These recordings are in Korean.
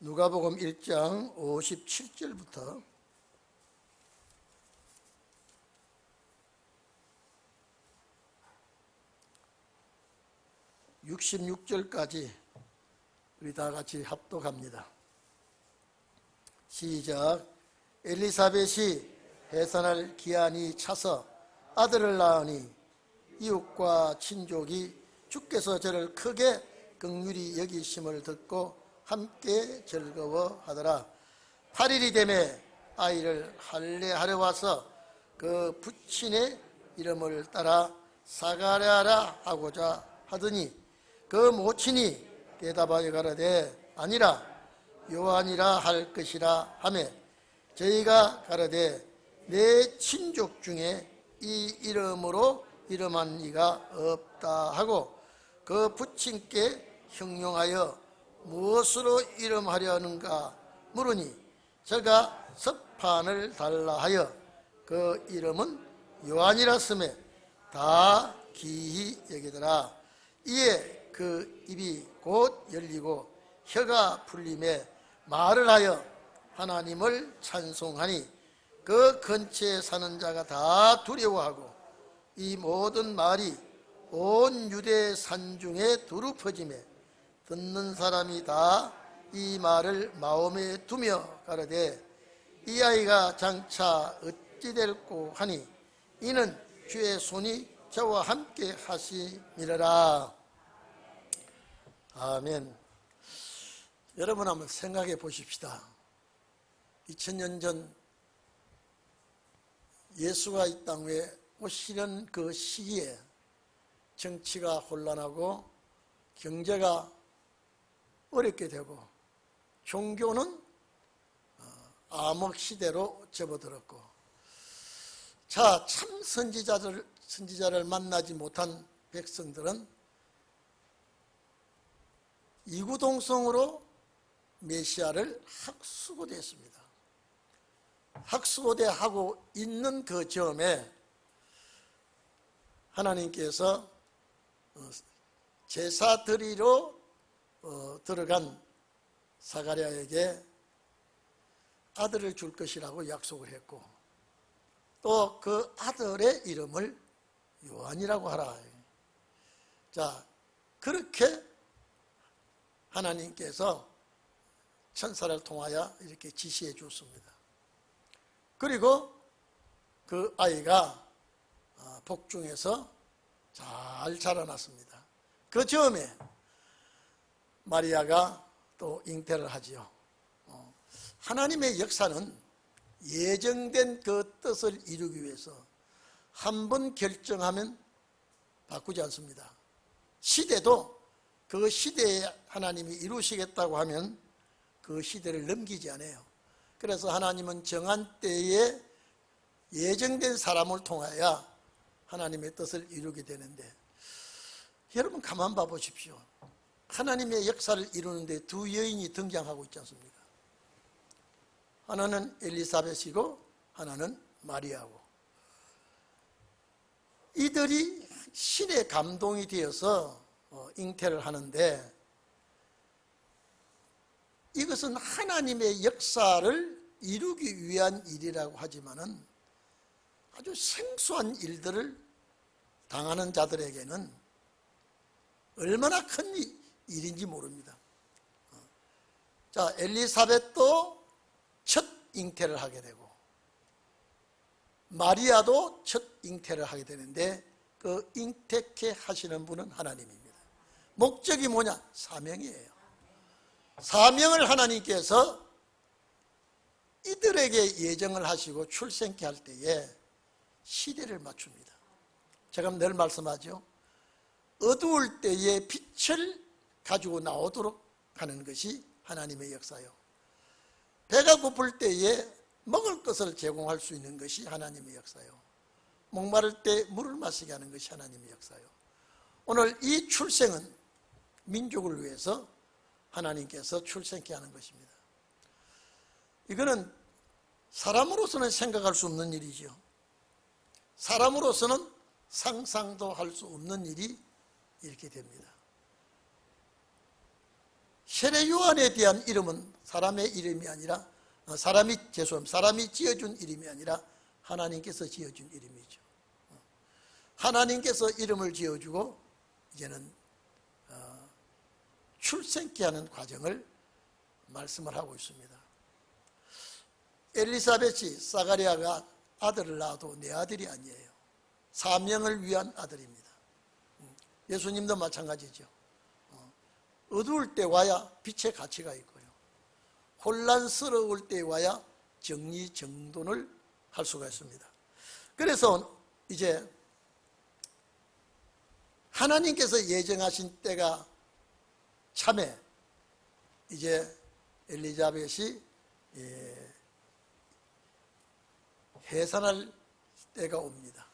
누가복음 1장 57절부터 66절까지 우리 다 같이 합독합니다. 시작. 엘리사벳이 해산할 기한이 차서 아들을 낳으니 이웃과 친족이 주께서 저를 크게 긍휼히 여기심을 듣고 함께 즐거워하더라. 8일이 되매 아이를 할례하러 와서 그 부친의 이름을 따라 사가랴라 하고자 하더니 그 모친이 대답하여 가로되 아니라 요한이라 할 것이라 하매 저희가 가로되 내 친족 중에 이 이름으로 이름한 이가 없다 하고 그 부친께 형용하여 무엇으로 이름하려는가 물으니 저가 석판을 달라 하여 그 이름은 요한이라 쓰매 다 기히 여기더라. 이에 그 입이 곧 열리고 혀가 풀림에 말을 하여 하나님을 찬송하니 그 근처에 사는 자가 다 두려워하고 이 모든 말이 온 유대 산중에 두루 퍼지매 듣는 사람이 다 이 말을 마음에 두며 가로되 이 아이가 장차 어찌 될꼬 하니 이는 주의 손이 저와 함께 하심이라. 아멘. 여러분 한번 생각해 보십시다. 2000년 전 예수가 이 땅에 오시는 그 시기에 정치가 혼란하고 경제가 어렵게 되고 종교는 암흑시대로 접어들었고 참 선지자를 만나지 못한 백성들은 이구동성으로 메시아를 학수고대했습니다. 학수고대하고 있는 그 점에 하나님께서 제사 드리러 들어간 사가랴에게 아들을 줄 것이라고 약속을 했고 또 그 아들의 이름을 요한이라고 하라. 자, 그렇게 하나님께서 천사를 통하여 이렇게 지시해 줬습니다. 그리고 그 아이가 복중에서 잘 자라났습니다. 그 즈음에 마리아가 또 잉태를 하지요. 하나님의 역사는 예정된 그 뜻을 이루기 위해서 한 번 결정하면 바꾸지 않습니다. 시대도 그 시대에 하나님이 이루시겠다고 하면 그 시대를 넘기지 않아요. 그래서 하나님은 정한 때에 예정된 사람을 통하여 하나님의 뜻을 이루게 되는데 여러분 가만 봐 보십시오. 하나님의 역사를 이루는데 두 여인이 등장하고 있지 않습니까? 하나는 엘리사벳이고 하나는 마리아고 이들이 신의 감동이 되어서 잉태를 하는데 이것은 하나님의 역사를 이루기 위한 일이라고 하지만은 아주 생소한 일들을 당하는 자들에게는 얼마나 큰 일인지 모릅니다. 자, 엘리사벳도 첫 잉태를 하게 되고 마리아도 첫 잉태를 하게 되는데 그 잉태케 하시는 분은 하나님입니다. 목적이 뭐냐? 사명이에요. 사명을 하나님께서 이들에게 예정을 하시고 출생케 할 때에 시대를 맞춥니다. 제가 늘 말씀하죠. 어두울 때에 빛을 가지고 나오도록 하는 것이 하나님의 역사요. 배가 고플 때에 먹을 것을 제공할 수 있는 것이 하나님의 역사요. 목마를 때 물을 마시게 하는 것이 하나님의 역사요. 오늘 이 출생은 민족을 위해서 하나님께서 출생케 하는 것입니다. 이거는 사람으로서는 생각할 수 없는 일이죠. 사람으로서는 상상도 할 수 없는 일이 이렇게 됩니다. 세례 요한에 대한 이름은 사람의 이름이 아니라 사람이 지어준 이름이 아니라 하나님께서 지어준 이름이죠. 하나님께서 이름을 지어주고 이제는 출생케 하는 과정을 말씀을 하고 있습니다. 엘리사벳이 사가랴가 아들을 낳아도 내 아들이 아니에요. 사명을 위한 아들입니다. 예수님도 마찬가지죠. 어두울 때 와야 빛의 가치가 있고요, 혼란스러울 때 와야 정리정돈을 할 수가 있습니다. 그래서 이제 하나님께서 예정하신 때가 참에 이제 엘리자벳이 해산할 때가 옵니다.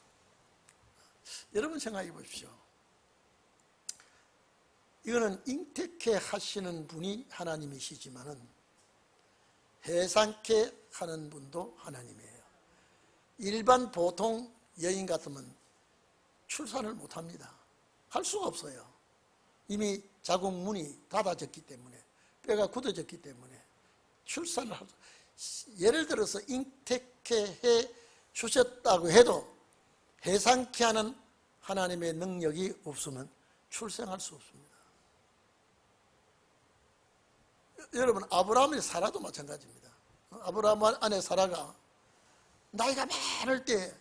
여러분 생각해 보십시오. 이거는 잉태케 하시는 분이 하나님이시지만은 해산케 하는 분도 하나님이에요. 일반 보통 여인 같으면 출산을 못합니다. 할 수가 없어요. 이미 자궁문이 닫아졌기 때문에, 뼈가 굳어졌기 때문에 출산을 할 수, 예를 들어서 잉태케 해 주셨다고 해도 해산케 하는 하나님의 능력이 없으면 출생할 수 없습니다. 여러분, 아브라함의 사라도 마찬가지입니다. 아브라함 아내 사라가 나이가 많을 때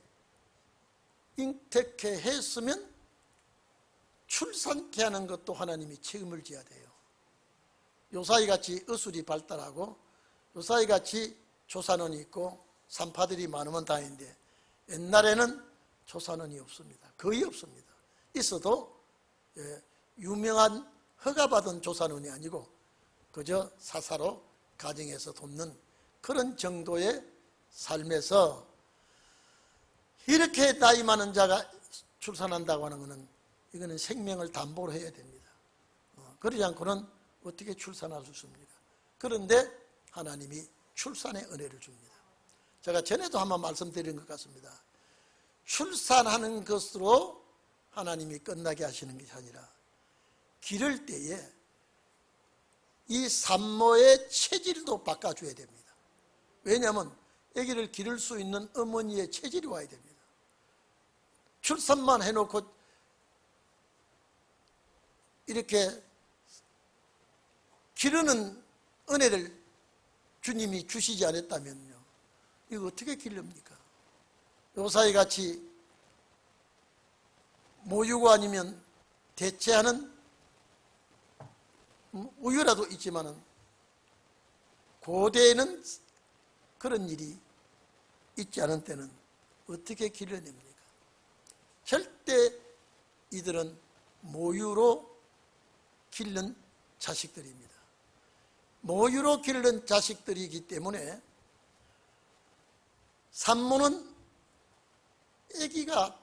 잉태케 했으면 출산케 하는 것도 하나님이 책임을 져야 돼요. 요사이같이 의술이 발달하고 요사이같이 조산원이 있고 산파들이 많으면 다행인데, 옛날에는 조산원이 없습니다. 거의 없습니다. 있어도 유명한 허가받은 조산원이 아니고 그저 사사로 가정에서 돕는 그런 정도의 삶에서 이렇게 나이 많은 자가 출산한다고 하는 것은 이거는 생명을 담보로 해야 됩니다. 그러지 않고는 어떻게 출산할 수 있습니까? 그런데 하나님이 출산의 은혜를 줍니다. 제가 전에도 한번 말씀드린 것 같습니다. 출산하는 것으로 하나님이 끝나게 하시는 것이 아니라 기를 때에 이 산모의 체질도 바꿔줘야 됩니다. 왜냐하면 아기를 기를 수 있는 어머니의 체질이 와야 됩니다. 출산만 해놓고 이렇게 기르는 은혜를 주님이 주시지 않았다면요, 이거 어떻게 기릅니까? 요사이같이 모유가 아니면 대체하는 우유라도 있지만은 고대에는 그런 일이 있지 않은 때는 어떻게 길러냅니까? 절대 이들은 모유로 기른 자식들입니다. 모유로 기른 자식들이기 때문에 산모는 아기가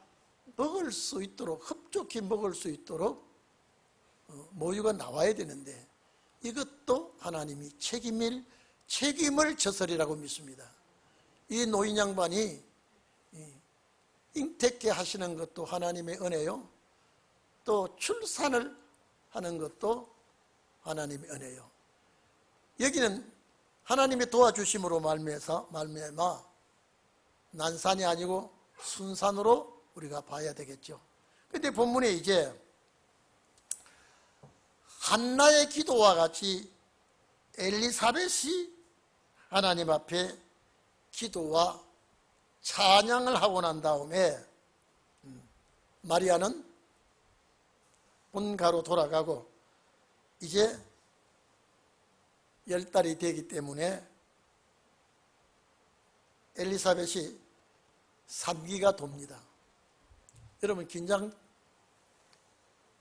먹을 수 있도록, 흡족히 먹을 수 있도록 모유가 나와야 되는데, 이것도 하나님이 책임을 져서리라고 믿습니다. 이 노인 양반이 잉태케 하시는 것도 하나님의 은혜요, 또 출산을 하는 것도 하나님의 은혜요. 여기는 하나님의 도와주심으로 말미암아 난산이 아니고 순산으로 우리가 봐야 되겠죠. 그런데 본문에 이제 한나의 기도와 같이 엘리사벳이 하나님 앞에 기도와 찬양을 하고 난 다음에 마리아는 본가로 돌아가고 이제 10달이 되기 때문에 엘리사벳이 3기가 돕니다. 여러분, 긴장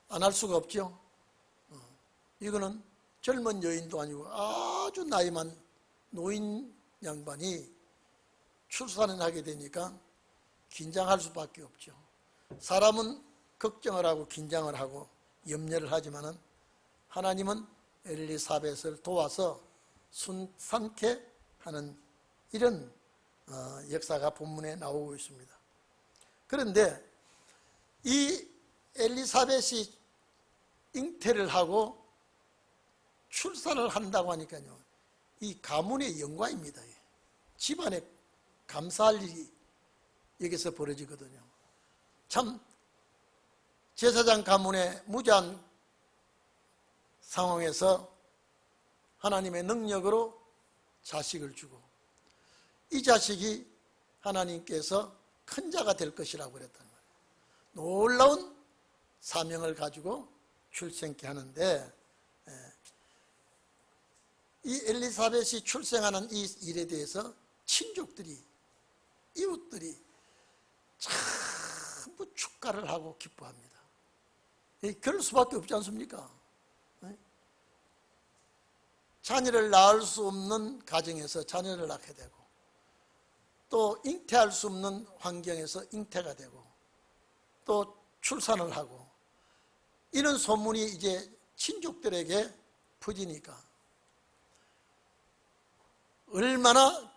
안 할 수가 없죠. 이거는 젊은 여인도 아니고 아주 나이 많은 노인 양반이 출산을 하게 되니까 긴장할 수밖에 없죠. 사람은 걱정을 하고 긴장을 하고 염려를 하지만은 하나님은 엘리사벳을 도와서 순산케 하는 이런 역사가 본문에 나오고 있습니다. 그런데 이 엘리사벳이 잉태를 하고 출산을 한다고 하니까요, 이 가문의 영광입니다. 집안에 감사할 일이 여기서 벌어지거든요. 참 제사장 가문의 무자한 상황에서 하나님의 능력으로 자식을 주고, 이 자식이 하나님께서 큰 자가 될 것이라고 그랬단 말이에요. 놀라운 사명을 가지고 출생케 하는데, 이 엘리사벳이 출생하는 이 일에 대해서 친족들이, 이웃들이 전부 축가를 하고 기뻐합니다. 그럴 수밖에 없지 않습니까? 자녀를 낳을 수 없는 가정에서 자녀를 낳게 되고, 또 잉태할 수 없는 환경에서 잉태가 되고, 또 출산을 하고, 이런 소문이 이제 친족들에게 퍼지니까 얼마나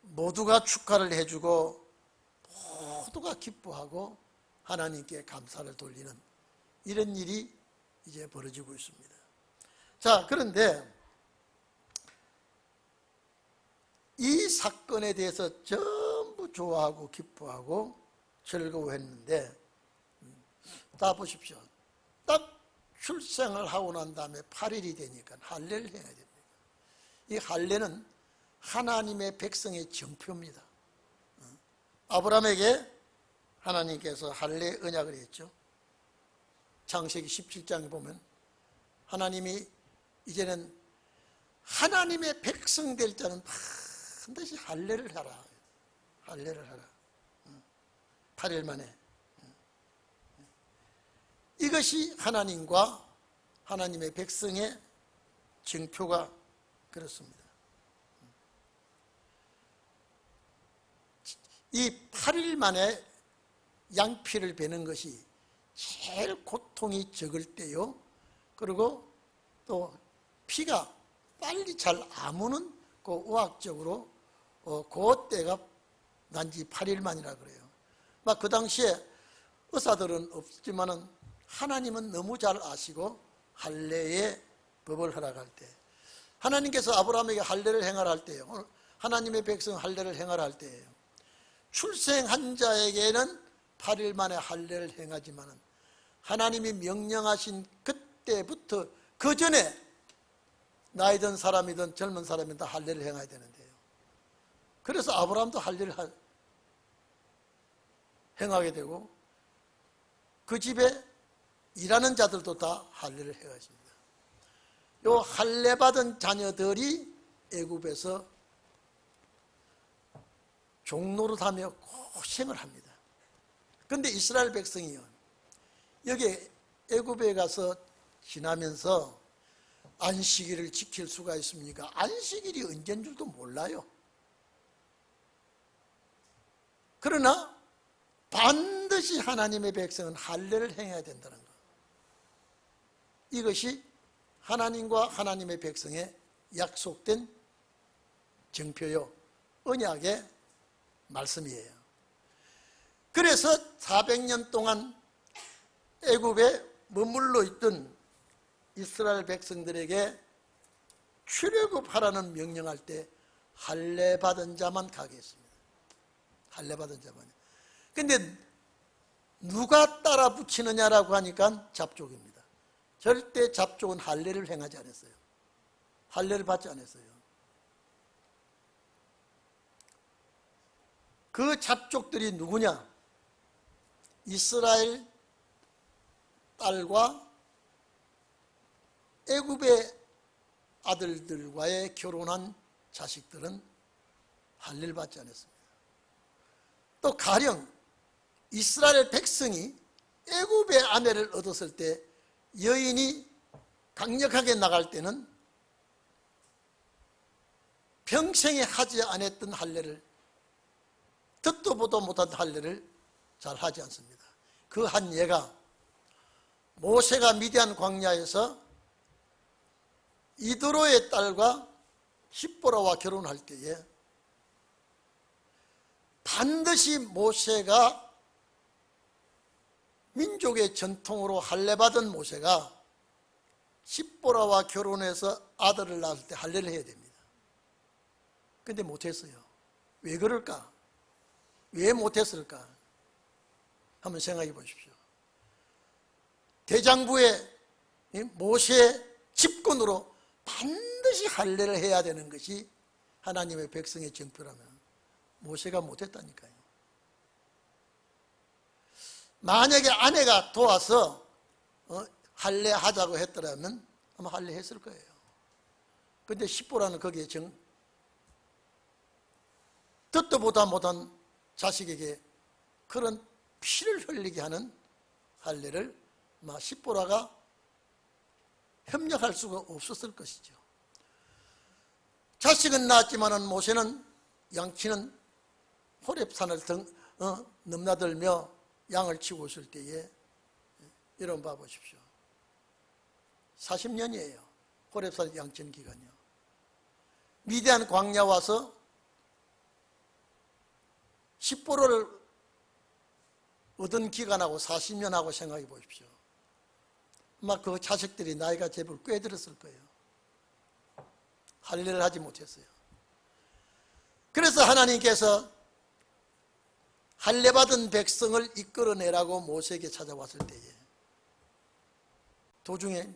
모두가 축하를 해주고 모두가 기뻐하고 하나님께 감사를 돌리는 이런 일이 이제 벌어지고 있습니다. 자, 그런데 이 사건에 대해서 전부 좋아하고 기뻐하고 즐거워했는데, 다 보십시오. 딱 출생을 하고 난 다음에 8일이 되니까 할례를 해야 됩니다. 이 할례는 하나님의 백성의 정표입니다. 아브라함에게 하나님께서 할례 언약을 했죠. 창세기 17장에 보면 하나님이 이제는 하나님의 백성 될 자는 반드시 할례를 하라. 할례를 하라. 8일 만에. 이것이 하나님과 하나님의 백성의 증표가 그렇습니다. 이 8일 만에 양피를 베는 것이 제일 고통이 적을 때요. 그리고 또 피가 빨리 잘 아무는 그 의학적으로 그 때가 난지 8일 만이라 그래요. 막 그 당시에 의사들은 없지만은 하나님은 너무 잘 아시고 할례의 법을 허락할 때, 하나님께서 아브라함에게 할례를 행하라 할 때요, 하나님의 백성 할례를 행하라 할 때예요. 출생한 자에게는 8일 만에 할례를 행하지만은 하나님이 명령하신 그때부터 그 전에 나이든 사람이든 젊은 사람이든 다 할례를 행해야 되는데요. 그래서 아브라함도 할례를 행하게 되고, 그 집에 일하는 자들도 다 할례를 행하십니다. 요 할례 받은 자녀들이 애굽에서 종노릇하며 고생을 합니다. 그런데 이스라엘 백성이요, 여기 애굽에 가서 지나면서 안식일을 지킬 수가 있습니까? 안식일이 언제인 줄도 몰라요. 그러나 반드시 하나님의 백성은 할례를 행해야 된다는 것, 이것이 하나님과 하나님의 백성의 약속된 증표요, 언약의 말씀이에요. 그래서 400년 동안 애굽에 머물러 있던 이스라엘 백성들에게 출애굽하라는 명령할 때 할례 받은 자만 가게 했습니다. 할례 받은 자만. 근데 누가 따라 붙이느냐라고 하니까 잡족입니다. 절대 잡족은 할례를 행하지 않았어요. 할례를 받지 않았어요. 그 잡족들이 누구냐? 이스라엘 딸과 애굽의 아들들과의 결혼한 자식들은 할례를 받지 않았습니다. 또 가령 이스라엘 백성이 애굽의 아내를 얻었을 때 여인이 강력하게 나갈 때는 평생에 하지 않았던 할례를, 듣도 보도 못한 할례를 잘 하지 않습니다. 그 한 예가 모세가 미디안 광야에서 이드로의 딸과 십보라와 결혼할 때에 반드시 모세가 민족의 전통으로 할례받은 모세가 십보라와 결혼해서 아들을 낳을 때 할례를 해야 됩니다. 근데 못했어요. 왜 그럴까? 왜 못했을까? 한번 생각해 보십시오. 대장부의 모세의 집권으로 반드시 할례를 해야 되는 것이 하나님의 백성의 정표라면 모세가 못했다니까요. 만약에 아내가 도와서 할례하자고 했더라면 아마 할례했을 거예요. 근데 십보라는 거기에 듣도 보다 못한 자식에게 그런 피를 흘리게 하는 할례를 십보라가 협력할 수가 없었을 것이죠. 자식은 낳았지만은 모세는 양치는 호렙산을 넘나들며 양을 치고 있을 때에 여러분 봐보십시오. 40년이에요. 호렙산 양치는 기간이요. 미디안 광야 와서 십보로를 얻은 기간하고 40년하고 생각해 보십시오. 아마 그 자식들이 나이가 제법 꽤 들었을 거예요. 할례를 하지 못했어요. 그래서 하나님께서 할례받은 백성을 이끌어내라고 모세에게 찾아왔을 때에 도중에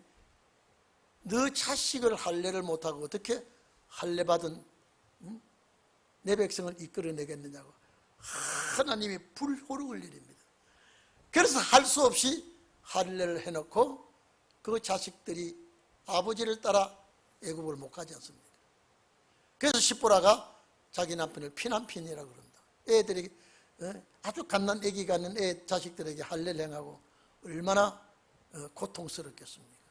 너 자식을 할례를 못하고 어떻게 할례받은 내 백성을 이끌어내겠느냐고 하나님이 불호령을 내립니다. 그래서 할 수 없이 할례를 해놓고 그 자식들이 아버지를 따라 애굽을 못 가지 않습니다. 그래서 십보라가 자기 남편을 피난편이라고 그런다. 애들이 아주 갓난 애기 같는 애 자식들에게 할례를 행하고 얼마나 고통스럽겠습니까?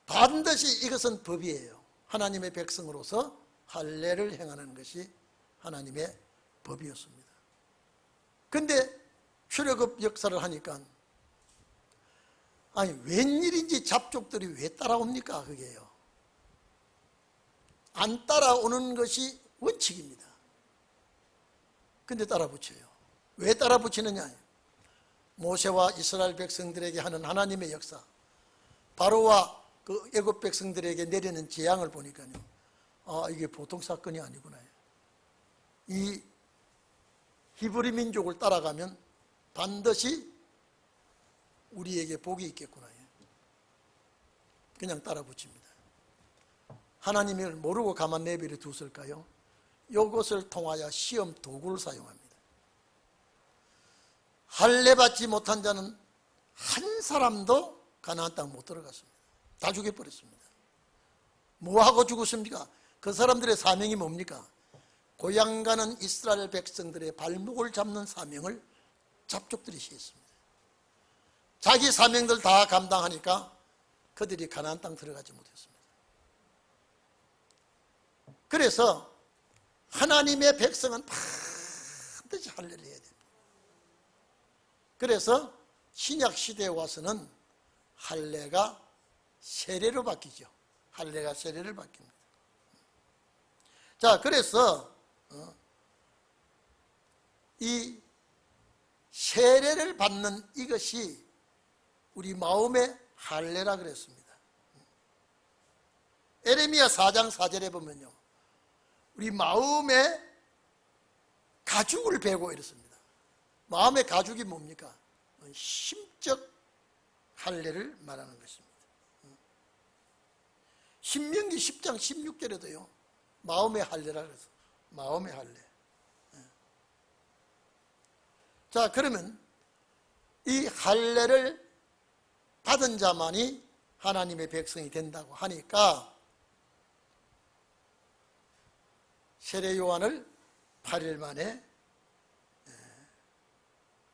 반드시 이것은 법이에요. 하나님의 백성으로서 할례를 행하는 것이 하나님의 법이었습니다. 근데 출애굽 역사를 하니까 아니 웬일인지 잡족들이 왜 따라옵니까? 그게요. 안 따라오는 것이 원칙입니다. 근데 따라붙여요. 왜 따라붙이느냐? 모세와 이스라엘 백성들에게 하는 하나님의 역사, 바로와 그 애굽 백성들에게 내리는 재앙을 보니까요, 이게 보통 사건이 아니구나. 이 히브리 민족을 따라가면 반드시 우리에게 복이 있겠구나. 그냥 따라붙입니다. 하나님을 모르고 가만 내버려 두었을까요? 이것을 통하여 시험 도구를 사용합니다. 할례받지 못한 자는 한 사람도 가나안 땅 못 들어갔습니다. 다 죽여버렸습니다. 뭐하고 죽었습니까? 그 사람들의 사명이 뭡니까? 고향 가는 이스라엘 백성들의 발목을 잡는 사명을 잡족들이 시했습니다. 자기 사명들 다 감당하니까 그들이 가나안 땅 들어가지 못했습니다. 그래서 하나님의 백성은 반드시 할례를 해야 됩니다. 그래서 신약 시대에 와서는 할례가 세례로 바뀌죠. 할례가 세례를 바뀝니다. 자, 그래서 이 세례를 받는 이것이 우리 마음의 할례라 그랬습니다. 에레미야 4장 4절에 보면요, 우리 마음의 가죽을 베고 이렇습니다. 마음의 가죽이 뭡니까? 심적 할례를 말하는 것입니다. 신명기 10장 16절에도요 마음의 할례라 그래서 마음의 할례. 자, 그러면 이 할례를 받은 자만이 하나님의 백성이 된다고 하니까 세례 요한을 8일 만에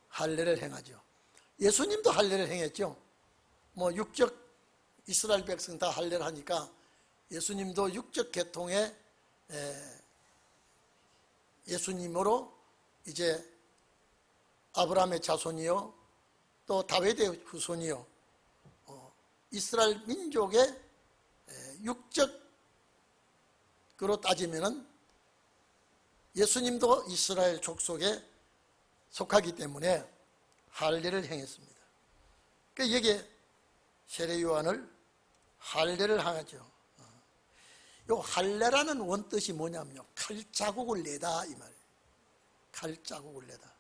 할례를 행하죠. 예수님도 할례를 행했죠. 뭐 육적 이스라엘 백성 다 할례를 하니까 예수님도 육적 계통의 예수님으로 이제 아브라함의 자손이요 또 다윗의 후손이요 이스라엘 민족의 육적으로 따지면은 예수님도 이스라엘 족속에 속하기 때문에 할례를 행했습니다. 그러니까 여기에 세례 요한을 할례를 하죠. 요 할례라는 원뜻이 뭐냐면요, 칼자국을 내다 이 말이에요. 칼자국을 내다.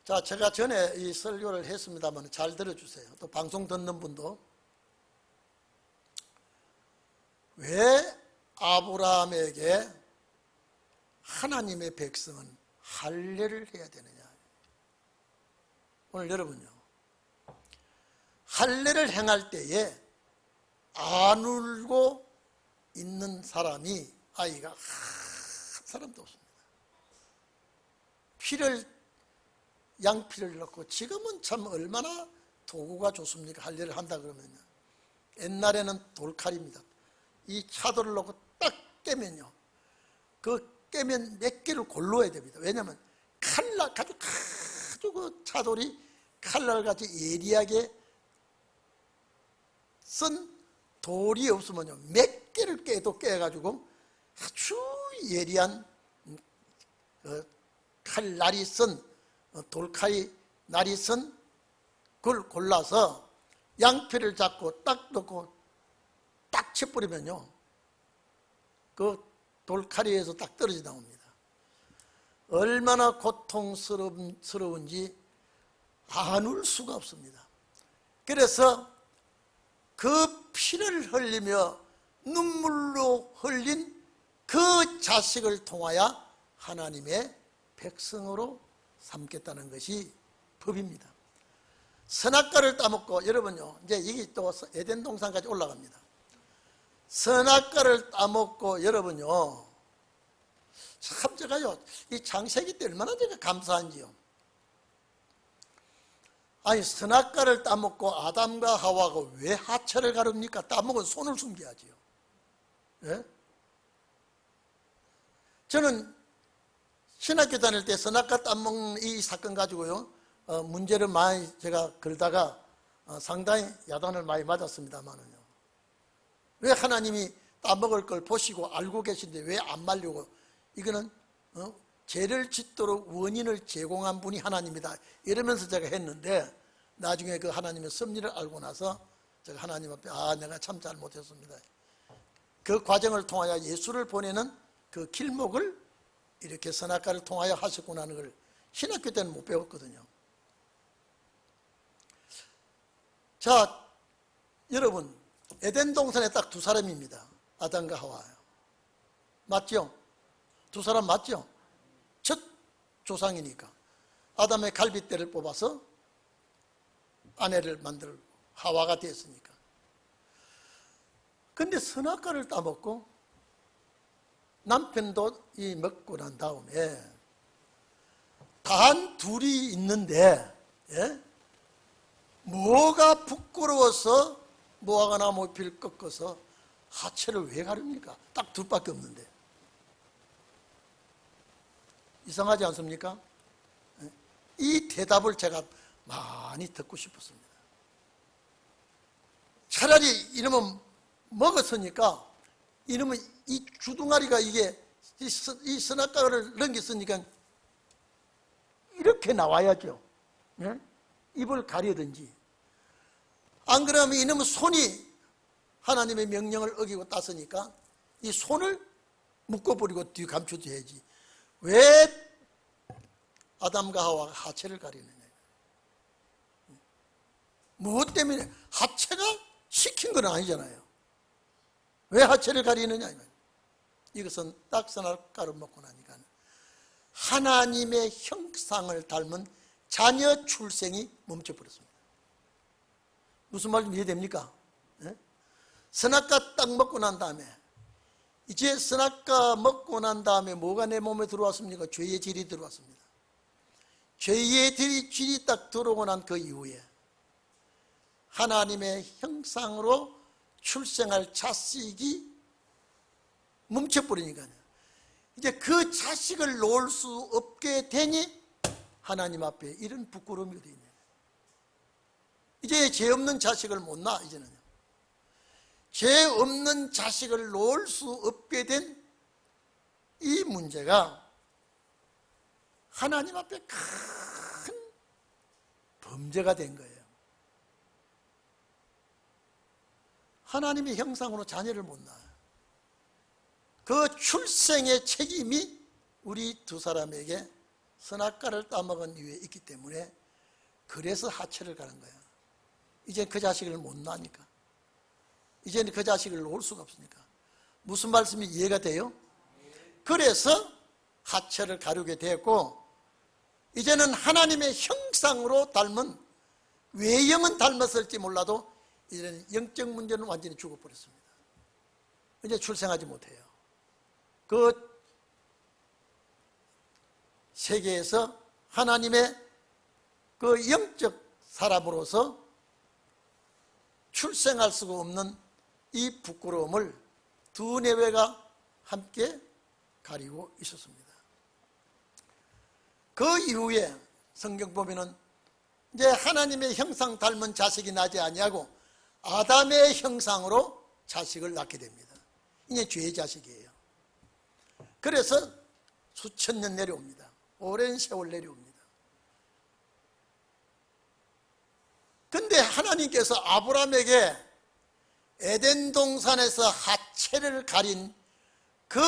자, 제가 전에 이 설교를 했습니다만 잘 들어주세요. 또 방송 듣는 분도, 왜 아브라함에게 하나님의 백성은 할례를 해야 되느냐. 오늘 여러분요, 할례를 행할 때에 안 울고 있는 사람이, 아이가 한 사람도 없습니다. 양피를 넣고, 지금은 참 얼마나 도구가 좋습니까? 할례를 한다 그러면요, 옛날에는 돌칼입니다. 이 차돌을 넣고 딱 깨면요, 그 깨면 몇 개를 골라야 됩니다. 왜냐하면 칼날, 아주 그 차돌이 칼날같이 예리하게 쓴 돌이 없으면요, 몇 개를 깨도 깨가지고 아주 예리한 칼날이 쓴, 돌칼이 날이 쓴 그걸 골라서 양피를 잡고 딱 넣고 딱 쳐버리면요, 그 돌칼이에서 딱 떨어져 나옵니다. 얼마나 고통스러운지 안울 수가 없습니다. 그래서 그 피를 흘리며 눈물로 흘린 그 자식을 통하여 하나님의 백성으로 삼겠다는 것이 법입니다. 선악과를 따먹고, 여러분요, 이제 이게 또 에덴 동산까지 올라갑니다. 선악과를 따먹고, 여러분요, 참 제가요, 이 창세기 때 얼마나 제가 감사한지요. 아니, 선악과를 따먹고 아담과 하와가 왜 하체를 가릅니까? 따먹은 손을 숨겨야지요. 예? 저는 신학교 다닐 때 선악과 따먹는 이 사건 가지고요, 문제를 많이 제가 걸다가 상당히 야단을 많이 맞았습니다만은요, 왜 하나님이 따먹을 걸 보시고 알고 계신데 왜 안 말려고? 이거는 죄를 짓도록 원인을 제공한 분이 하나님이다, 이러면서 제가 했는데, 나중에 그 하나님의 섭리를 알고 나서 제가 하나님 앞에, 내가 참 잘못했습니다, 그 과정을 통하여 예수를 보내는 그 길목을 이렇게 선악과를 통하여 하셨구나 하는 걸 신학교 때는 못 배웠거든요. 자, 여러분, 에덴 동산에 딱 두 사람입니다. 아담과 하와요. 맞죠? 두 사람 맞죠? 첫 조상이니까 아담의 갈빗대를 뽑아서 아내를 만들고 하와가 됐으니까. 근데 선악과를 따먹고 남편도 이 먹고 난 다음에 단 둘이 있는데, 예? 뭐가 부끄러워서 무화과나 모피를 꺾어서 하체를 왜 가릅니까? 딱 둘밖에 없는데. 이상하지 않습니까? 이 대답을 제가 많이 듣고 싶었습니다. 차라리 이놈은 먹었으니까, 이놈은 이 주둥아리가 이게 이 선악과를 넘겼으니까 이렇게 나와야죠. 네? 입을 가리든지. 안 그러면 이놈은 손이 하나님의 명령을 어기고 땄으니까 이 손을 묶어버리고 뒤 감춰줘야지. 왜 아담과 하와가 하체를 가리느냐. 무엇 때문에? 하체가 시킨 건 아니잖아요. 왜 하체를 가리느냐. 이것은 딱 선악과를 먹고 나니까 하나님의 형상을 닮은 자녀 출생이 멈춰버렸습니다. 무슨 말인지 이해됩니까? 네? 선악과 딱 먹고 난 다음에, 이제 선악과 먹고 난 다음에 뭐가 내 몸에 들어왔습니까? 죄의 질이 들어왔습니다. 죄의 질이 딱 들어오고 난 그 이후에 하나님의 형상으로 출생할 자식이 멈춰버리니까요. 이제 그 자식을 놓을 수 없게 되니 하나님 앞에 이런 부끄러움이 어디 있냐. 이제 죄 없는 자식을 못 낳아. 이제는요, 죄 없는 자식을 놓을 수 없게 된 이 문제가 하나님 앞에 큰 범죄가 된 거예요. 하나님의 형상으로 자녀를 못 낳아요. 그 출생의 책임이 우리 두 사람에게 선악과를 따먹은 이유에 있기 때문에 그래서 하체를 가는 거야. 이제 그 자식을 못 낳으니까. 이제는 그 자식을 놓을 수가 없으니까. 무슨 말씀이 이해가 돼요? 그래서 하체를 가르게 되었고, 이제는 하나님의 형상으로 닮은, 외형은 닮았을지 몰라도 이제는 영적 문제는 완전히 죽어버렸습니다. 이제 출생하지 못해요. 그 세계에서 하나님의 그 영적 사람으로서 출생할 수가 없는 이 부끄러움을 두 내외가 함께 가리고 있었습니다. 그 이후에 성경 보면은 이제 하나님의 형상 닮은 자식이 나지 아니하고 아담의 형상으로 자식을 낳게 됩니다. 이게 죄의 자식이에요. 그래서 수천 년 내려옵니다. 오랜 세월 내려옵니다. 근데 하나님께서 아브라함에게 에덴 동산에서 하체를 가린 그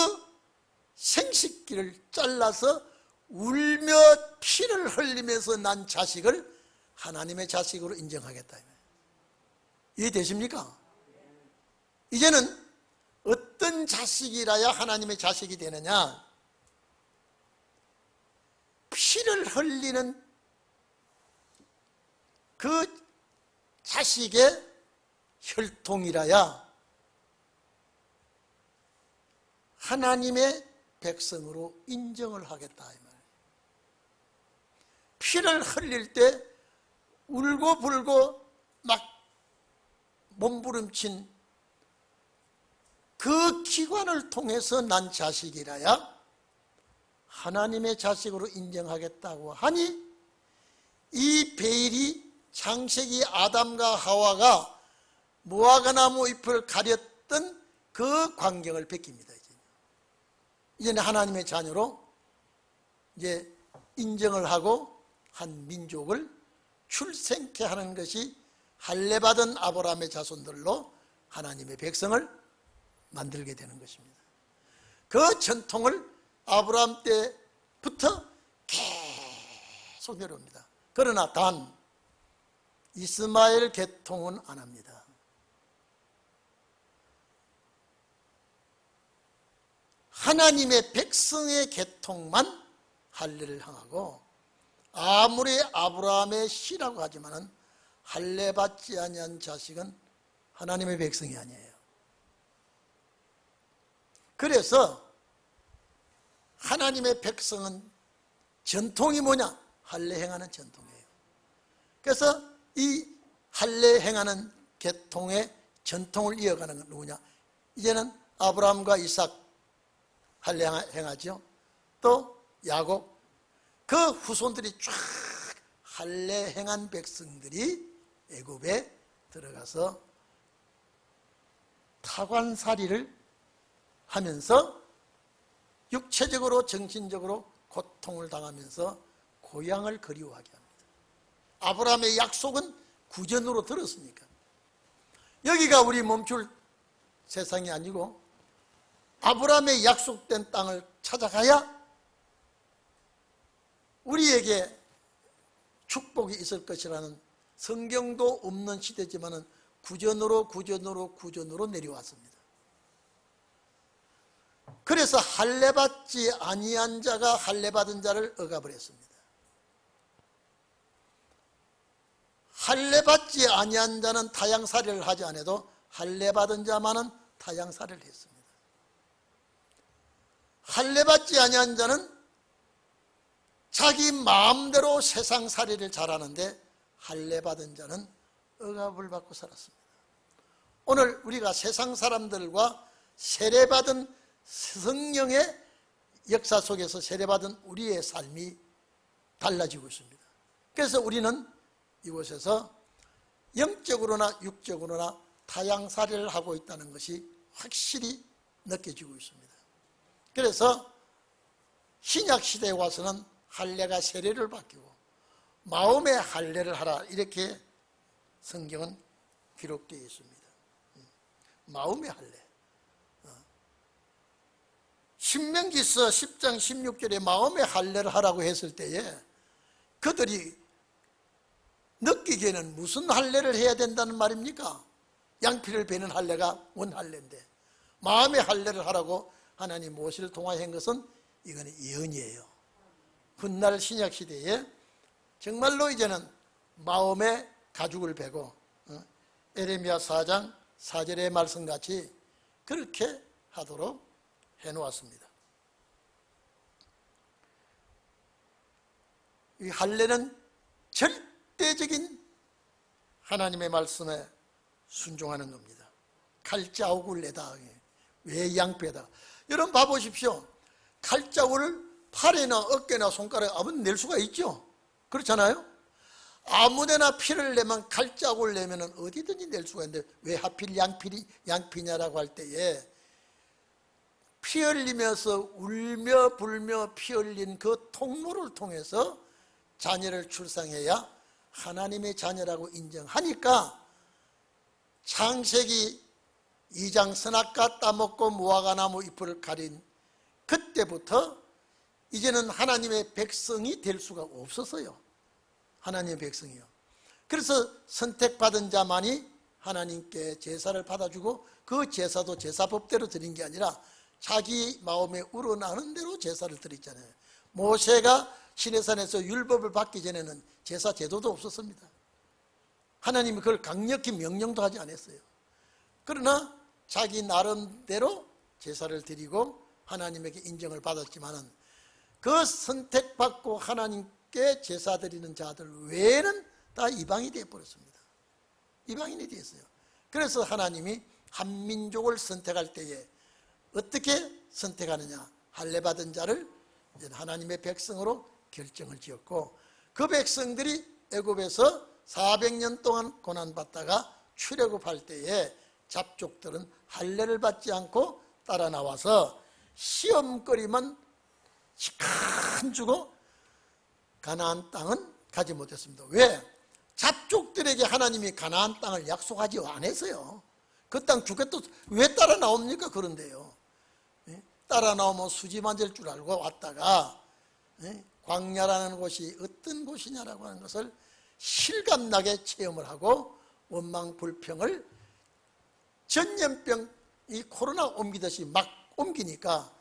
생식기를 잘라서 울며 피를 흘리면서 난 자식을 하나님의 자식으로 인정하겠다. 이해되십니까? 이제는 어떤 자식이라야 하나님의 자식이 되느냐? 피를 흘리는 그 자식의 혈통이라야 하나님의 백성으로 인정을 하겠다 이 말이에요. 피를 흘릴 때 울고 불고 막 몸부림친 그 기관을 통해서 난 자식이라야 하나님의 자식으로 인정하겠다고 하니, 이 베일이 창세기 아담과 하와가 무화과나무 잎을 가렸던 그 광경을 베낍니다. 이제는 하나님의 자녀로 이제 인정을 하고 한 민족을 출생케 하는 것이 할례받은 아브라함의 자손들로 하나님의 백성을 만들게 되는 것입니다. 그 전통을 아브라함 때부터 계속 내려옵니다. 그러나 단 이스마엘 계통은 안 합니다. 하나님의 백성의 계통만 할례를 행하고, 아무리 아브라함의 씨라고 하지만은 할례 받지 아니한 자식은 하나님의 백성이 아니에요. 그래서 하나님의 백성은 전통이 뭐냐? 할례 행하는 전통이에요. 그래서 이 할례 행하는 계통의 전통을 이어가는 건 누구냐? 이제는 아브라함과 이삭 할례 행하죠. 또 야곱, 그 후손들이 쫙 할례 행한 백성들이 애굽에 들어가서 타관살이를 하면서 육체적으로 정신적으로 고통을 당하면서 고향을 그리워하게 합니다. 아브라함의 약속은 구전으로 들었으니까. 여기가 우리 멈출 세상이 아니고 아브라함의 약속된 땅을 찾아가야 우리에게 축복이 있을 것이라는, 성경도 없는 시대지만은 구전으로 내려왔습니다. 그래서 할례받지 아니한 자가 할례받은 자를 억압을했습니다. 할례받지 아니한 자는 타향살이를 하지 않아도 할례받은 자만은 타향살이를 했습니다. 할례받지 아니한 자는 자기 마음대로 세상살이를 잘하는데, 할례받은 자는 억압을 받고 살았습니다. 오늘 우리가 세상 사람들과 세례받은 성령의 역사 속에서 세례받은 우리의 삶이 달라지고 있습니다. 그래서 우리는 이곳에서 영적으로나 육적으로나 타향살이를 하고 있다는 것이 확실히 느껴지고 있습니다. 그래서 신약 시대에 와서는 할례가 세례를 바뀌고 마음의 할례를 하라, 이렇게 성경은 기록되어 있습니다. 마음의 할례. 신명기서 10장 16절에 마음의 할례를 하라고 했을 때에 그들이 느끼기에는 무슨 할례를 해야 된다는 말입니까? 양피를 베는 할례가 원 할례인데 마음의 할례를 하라고 하나님 모세를 통하여 한 것은 이거는 예언이에요. 훗날 신약시대에 정말로 이제는 마음의 가죽을 베고 에레미야 4장 4절의 말씀같이 그렇게 하도록 해놓았습니다. 이 할례는 절대적인 하나님의 말씀에 순종하는 겁니다. 칼자국을 내다. 왜 양패다? 여러분 봐보십시오. 칼자국을 팔에나 어깨나 손가락에 아무나 낼 수가 있죠. 그렇잖아요. 아무데나 피를 내면 칼자국을 내면 어디든지 낼 수가 있는데 왜 하필 양피냐라고 할 때에 피 흘리면서 울며 불며 피 흘린 그 통로를 통해서 자녀를 출산해야 하나님의 자녀라고 인정하니까 창세기 2장 선악과 따먹고 무화과 나무 잎을 가린 그때부터 이제는 하나님의 백성이 될 수가 없었어요. 하나님의 백성이요. 그래서 선택받은 자만이 하나님께 제사를 받아주고 그 제사도 제사법대로 드린 게 아니라 자기 마음에 우러나는 대로 제사를 드렸잖아요. 모세가 시내산에서 율법을 받기 전에는 제사 제도도 없었습니다. 하나님이 그걸 강력히 명령도 하지 않았어요. 그러나 자기 나름대로 제사를 드리고 하나님에게 인정을 받았지만은 그 선택받고 하나님께 제사 드리는 자들 외에는 다 이방이 되어버렸습니다. 이방인이 되었어요. 그래서 하나님이 한 민족을 선택할 때에 어떻게 선택하느냐? 할례 받은 자를 하나님의 백성으로 결정을 지었고 그 백성들이 애굽에서 400년 동안 고난받다가 출애굽할 때에 잡족들은 할례를 받지 않고 따라 나와서 시험거리만 시큰 주고 가나안 땅은 가지 못했습니다. 왜? 잡족들에게 하나님이 가나안 땅을 약속하지 않았어요. 그 땅 주겠다. 왜 따라 나옵니까? 그런데요. 따라 나오면 수지 만질 줄 알고 왔다가 광야라는 곳이 어떤 곳이냐라고 하는 것을 실감나게 체험을 하고 원망불평을 전염병 이 코로나 옮기듯이 막 옮기니까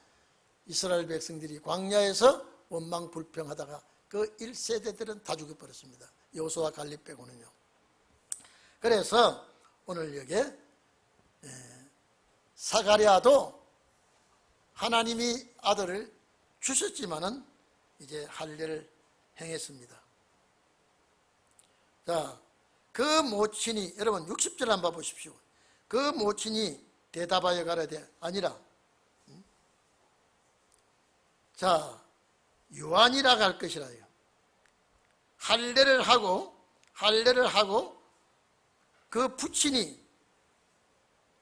이스라엘 백성들이 광야에서 원망불평하다가 그 1세대들은 다 죽여버렸습니다. 여호수아 갈렙 빼고는요. 그래서 오늘 여기에 사가랴도 하나님이 아들을 주셨지만은 이제 할례를 행했습니다. 자, 그 모친이 여러분 60절 한번 보십시오. 그 모친이 대답하여 가라되 아니라 자 요한이라 갈 것이라요. 할례를 하고 그 부친이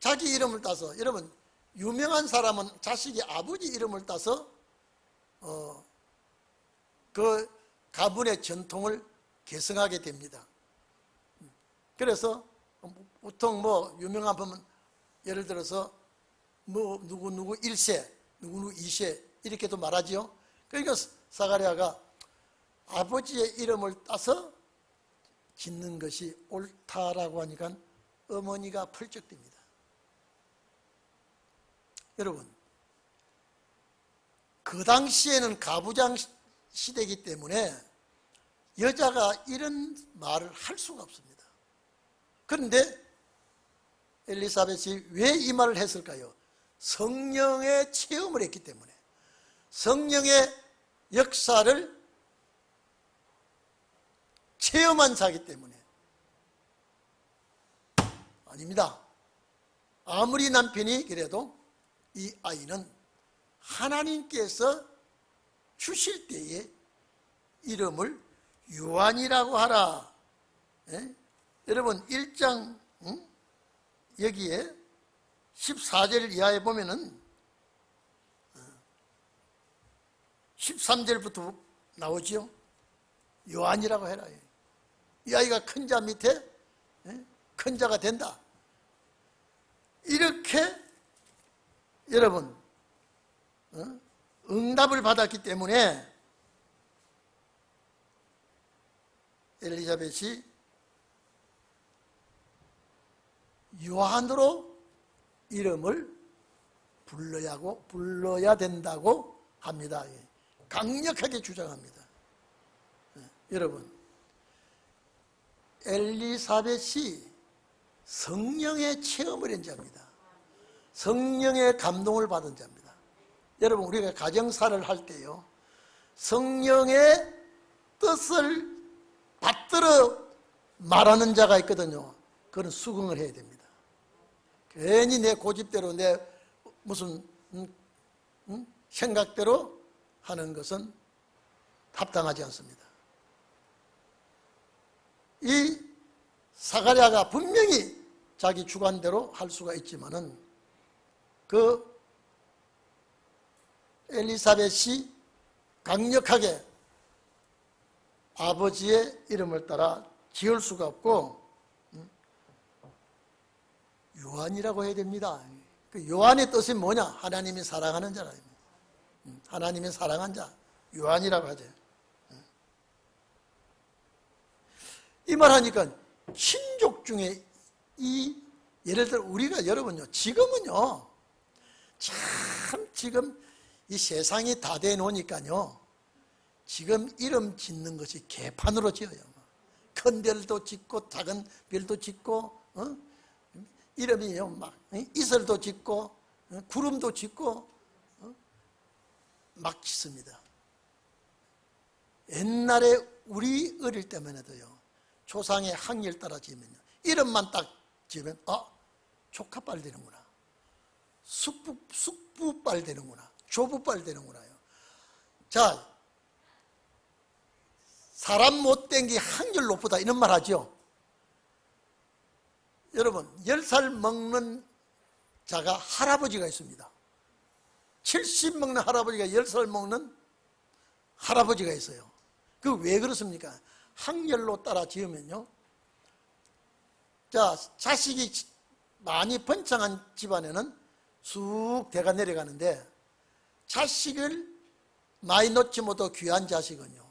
자기 이름을 따서 여러분 유명한 사람은 자식이 아버지 이름을 따서 그 가문의 전통을 계승하게 됩니다. 그래서 보통 뭐 유명한 분은 예를 들어서 뭐 누구 1세, 누구 2세 이렇게도 말하지요. 그러니까 사가랴가 아버지의 이름을 따서 짓는 것이 옳다라고 하니까 어머니가 펄쩍됩니다. 여러분, 그 당시에는 가부장 시대이기 때문에 여자가 이런 말을 할 수가 없습니다. 그런데 엘리사벳이 왜 이 말을 했을까요? 성령의 체험을 했기 때문에, 성령의 역사를 체험한 자이기 때문에. 아닙니다. 아무리 남편이 그래도 이 아이는 하나님께서 주실 때에 이름을 요한이라고 하라. 여러분 1장 여기에 14절 이하에 보면은 13절부터 나오지요. 요한이라고 해라. 이 아이가 큰 자 밑에 큰 자가 된다. 이렇게 여러분 응답을 받았기 때문에 엘리사벳이 요한으로 이름을 불러야 된다고 합니다. 강력하게 주장합니다. 여러분, 엘리사벳이 성령의 체험을 한 자입니다. 성령의 감동을 받은 자입니다. 여러분, 우리가 가정사를 할 때요, 성령의 뜻을 받들어 말하는 자가 있거든요. 그건 수긍을 해야 됩니다. 괜히 내 고집대로 내 무슨 생각대로 하는 것은 합당하지 않습니다. 이 사가랴가 분명히 자기 주관대로 할 수가 있지만은 그 엘리사벳이 강력하게 아버지의 이름을 따라 지을 수가 없고 요한이라고 해야 됩니다. 그 요한의 뜻이 뭐냐? 하나님이 사랑하는 자라. 하나님이 사랑한 자, 요한이라고 하죠. 이 말하니까 친족 중에 이 예를 들어 우리가 여러분요, 지금은요, 참 지금 이 세상이 다 돼 놓으니까요, 지금 이름 짓는 것이 개판으로 지어요. 큰 별도 짓고 작은 별도 짓고 이름이요 막 이슬도 짓고 구름도 짓고 막 짓습니다. 옛날에 우리 어릴 때만 해도요, 조상의 학렬 따라 지으면요, 이름만 딱 지으면 조카빨 되는구나, 숙부빨 되는구나, 조부빨 되는구나요. 자, 사람 못된 게 학렬 높다 이런 말 하죠. 여러분, 10살 먹는 자가 할아버지가 있습니다. 70 먹는 할아버지가 10살 먹는 할아버지가 있어요. 그 왜 그렇습니까? 학렬로 따라 지으면요, 자, 자식이 많이 번창한 집안에는 쑥 대가 내려가는데, 자식을 많이 놓지 못하고 귀한 자식은요,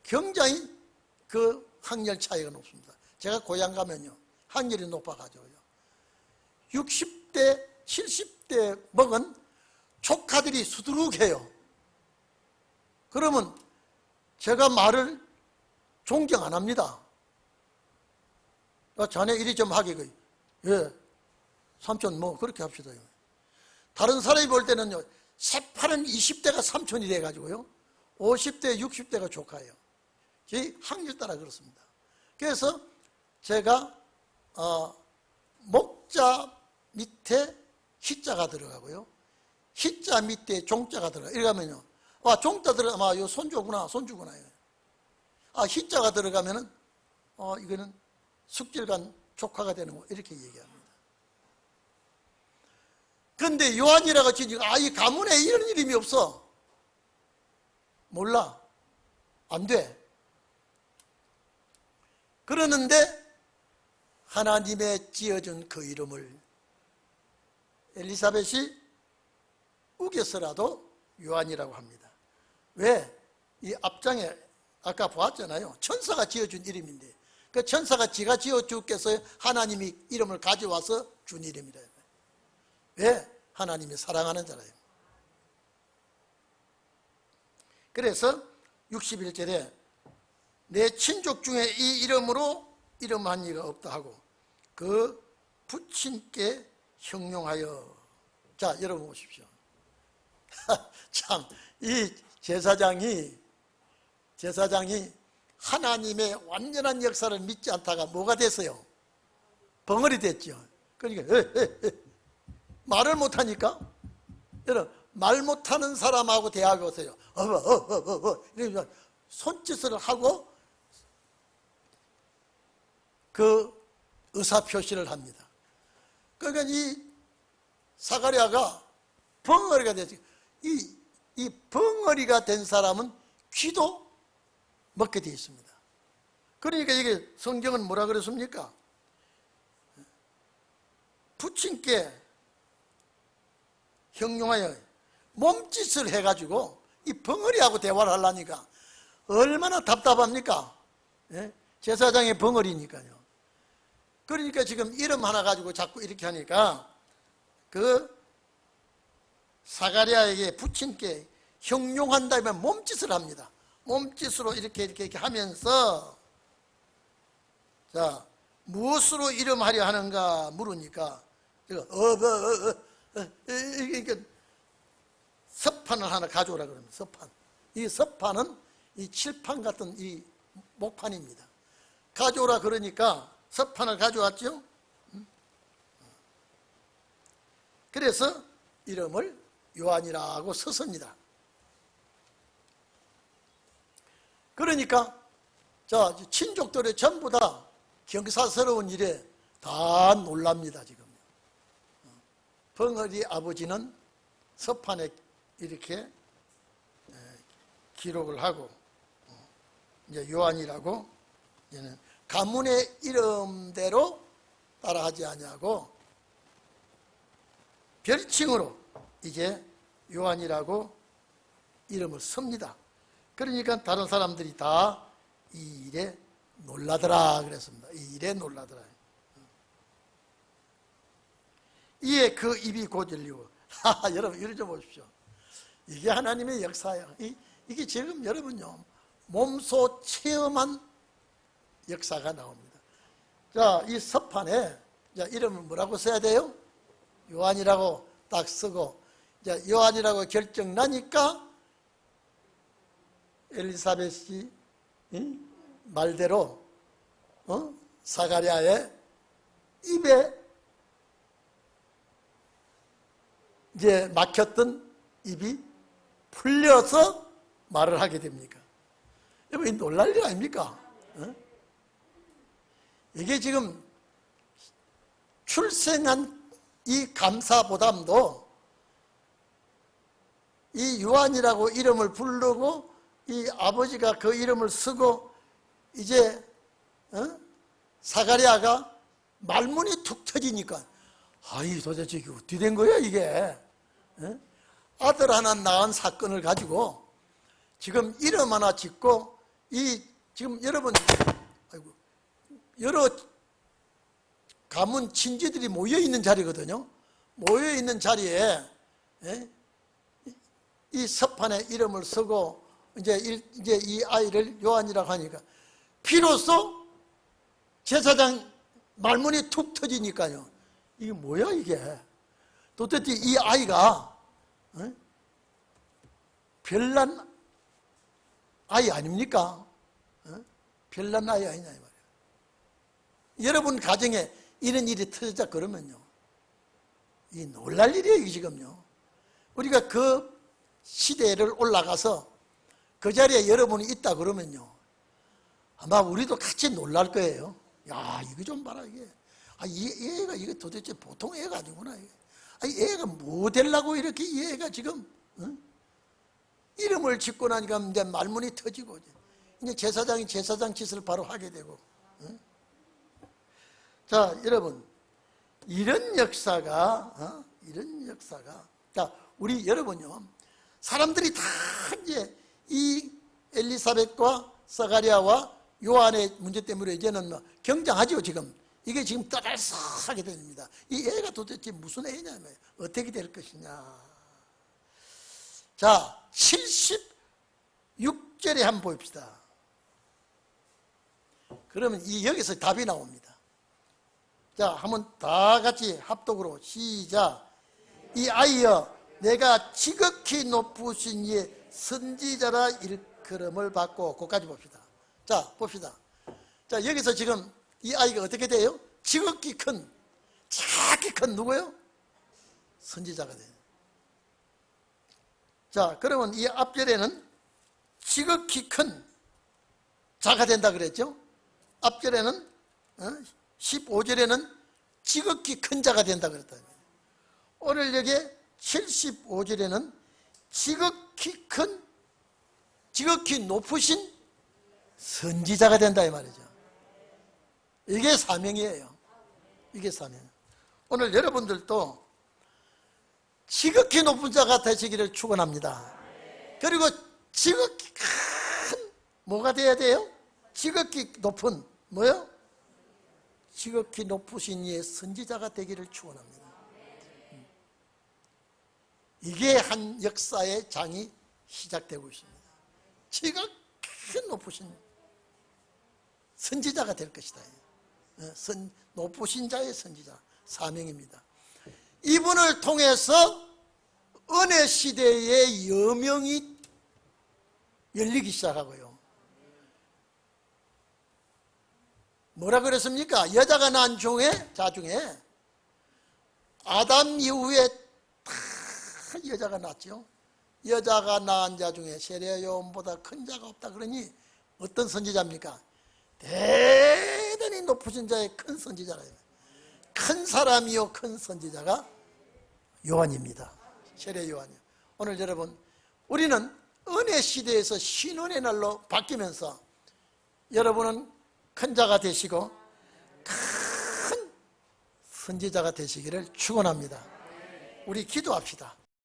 굉장히 그 학렬 차이가 높습니다. 제가 고향 가면요, 학렬이 높아가지고요, 60대 70대 먹은 조카들이 수두룩해요. 그러면 제가 말을 존경 안 합니다. 자네 이리 좀 하게. 예, 삼촌 뭐 그렇게 합시다. 다른 사람이 볼 때는요, 새파란 20대가 삼촌이 돼가지고요, 50대 60대가 조카예요. 제 학렬 따라 그렇습니다. 그래서 제가 목자 밑에 희자가 들어가고요, 희자 밑에 종자가 들어가. 이러면요, 종자 들어가면 요 손주구나, 손주구나. 희자가 들어가면은 이거는 숙질간 조카가 되는 거, 이렇게 얘기합니다. 그런데 요한이라고 지니까 이 가문에 이런 이름이 없어. 몰라. 안 돼. 그러는데 하나님의 지어준 그 이름을 엘리사벳이 우겨서라도 요한이라고 합니다. 왜? 이 앞장에 아까 보았잖아요, 천사가 지어준 이름인데, 그 천사가 지가 지어주겠어요? 하나님이 이름을 가져와서 준 이름이래요. 왜? 하나님이 사랑하는 자라요. 그래서 61절에 내 친족 중에 이 이름으로 이름한 이가 없다 하고 그 부친께 형용하여. 자, 여러분 보십시오. 참, 이 제사장이 하나님의 완전한 역사를 믿지 않다가 뭐가 됐어요? 벙어리 됐죠. 그러니까 말을 못하니까, 여러분, 말 못하는 사람하고 대화가 오세요. 이러면 손짓을 하고 그 의사표시를 합니다. 그러니까 이 사가랴가 벙어리가 되죠. 이 벙어리가 된 사람은 귀도 먹게 되어 있습니다. 그러니까 이게 성경은 뭐라 그랬습니까? 부친께 형용하여 몸짓을 해가지고 이 벙어리하고 대화를 하려니까 얼마나 답답합니까? 예? 제사장의 벙어리니까요. 그러니까 지금 이름 하나 가지고 자꾸 이렇게 하니까 그 사가랴에게 부친께 형용한다면 몸짓을 합니다. 몸짓으로 이렇게 하면서 자, 무엇으로 이름하려 하는가 물으니까 이게 서판을 하나 가져오라 그럽니다. 서판. 이 서판은 이 칠판 같은 이 목판입니다. 가져오라 그러니까 서판을 가져왔죠. 그래서 이름을 요한이라고 썼습니다. 그러니까 자, 친족들이 전부 다 경사스러운 일에 다 놀랍니다. 지금 벙어리 아버지는 서판에 이렇게 기록을 하고 이제 요한이라고 이제는 가문의 이름대로 따라하지 아니하고 별칭으로 이제 요한이라고 이름을 씁니다. 그러니까 다른 사람들이 다 이 일에 놀라더라 그랬습니다. 이 일에 놀라더라. 이에 그 입이 고질리고 여러분 이리 좀 보십시오. 이게 하나님의 역사예요. 이게 지금 여러분요 몸소 체험한 역사가 나옵니다. 자, 이 서판에 자, 이름을 뭐라고 써야 돼요? 요한이라고 딱 쓰고 자, 요한이라고 결정 나니까 엘리사벳이 말대로 사가랴의 입에 이제 막혔던 입이 풀려서 말을 하게 됩니까? 여러분 놀랄 일 아닙니까? 이게 지금 출생한 이 감사보담도 이 요한이라고 이름을 부르고 이 아버지가 그 이름을 쓰고 이제 사가랴가 말문이 툭 터지니까 아이 도대체 이게 어떻게 된 거야 이게? 아들 하나 낳은 사건을 가지고 지금 이름 하나 짓고 이 지금 여러분 아이고, 여러 가문 친지들이 모여 있는 자리거든요. 모여 있는 자리에 이 서판에 이름을 쓰고 이제 이 아이를 요한이라고 하니까 비로소 제사장 말문이 툭 터지니까요. 이게 뭐야 이게? 도대체 이 아이가 별난 아이 아닙니까? 별난 아이 아니냐 이 말이에요. 여러분 가정에 이런 일이 터졌다 그러면요, 이 놀랄 일이에요. 이게 지금요. 우리가 그 시대를 올라가서 그 자리에 여러분이 있다 그러면요, 아마 우리도 같이 놀랄 거예요. 야, 이거 좀 봐라 이게. 이 애가 이게 도대체 보통 애가 아니구나 이게. 이 애가 뭐 되려고 이렇게 이 애가 지금 이름을 짓고 나니까 이제 말문이 터지고 이제 제사장이 제사장 짓을 바로 하게 되고. 자, 여러분 이런 역사가 자, 우리 여러분요, 사람들이 다 이제 이 엘리사벳과 사가랴와 요한의 문제 때문에 이제는 경장하죠. 지금 이게 지금 떠들썩하게 됩니다. 이 애가 도대체 무슨 애냐, 어떻게 될 것이냐. 자, 76절에 한번 봅시다. 그러면 여기서 답이 나옵니다. 자, 한번 다 같이 합독으로 시작. 이 아이여, 내가 지극히 높으신 이의 선지자라 일컬음을 받고, 거기까지 봅시다. 자, 봅시다. 자, 여기서 지금 이 아이가 어떻게 돼요? 지극히 큰, 작게 큰 누구요? 선지자가 돼요. 자, 그러면 이 앞절에는 지극히 큰 자가 된다 그랬죠? 앞절에는 15절에는 지극히 큰 자가 된다 그랬다. 오늘 여기 75절에는 지극히 큰, 지극히 높으신 선지자가 된다 이 말이죠. 이게 사명이에요. 이게 사명. 오늘 여러분들도 지극히 높은 자가 되시기를 축원합니다. 그리고 지극히 큰 뭐가 돼야 돼요? 지극히 높은 뭐요? 지극히 높으신 이의 선지자가 되기를 축원합니다. 이게 한 역사의 장이 시작되고 있습니다. 지극히 높으신 선지자가 될 것이다. 높으신 자의 선지자, 사명입니다. 이분을 통해서 은혜 시대의 여명이 열리기 시작하고요. 뭐라 그랬습니까? 여자가 낳은 자중에 아담 이후에 다 여자가 낳았죠. 여자가 낳은 자 중에 세례 요한보다 큰 자가 없다. 그러니 어떤 선지자입니까? 대단히 높으신 자의 큰 선지자라. 큰 사람이요 큰 선지자가 요한입니다. 세례 요한이요. 오늘 여러분, 우리는 은혜 시대에서 신은의 날로 바뀌면서 여러분은 큰 자가 되시고 큰 선지자가 되시기를 축원합니다. 우리 기도합시다.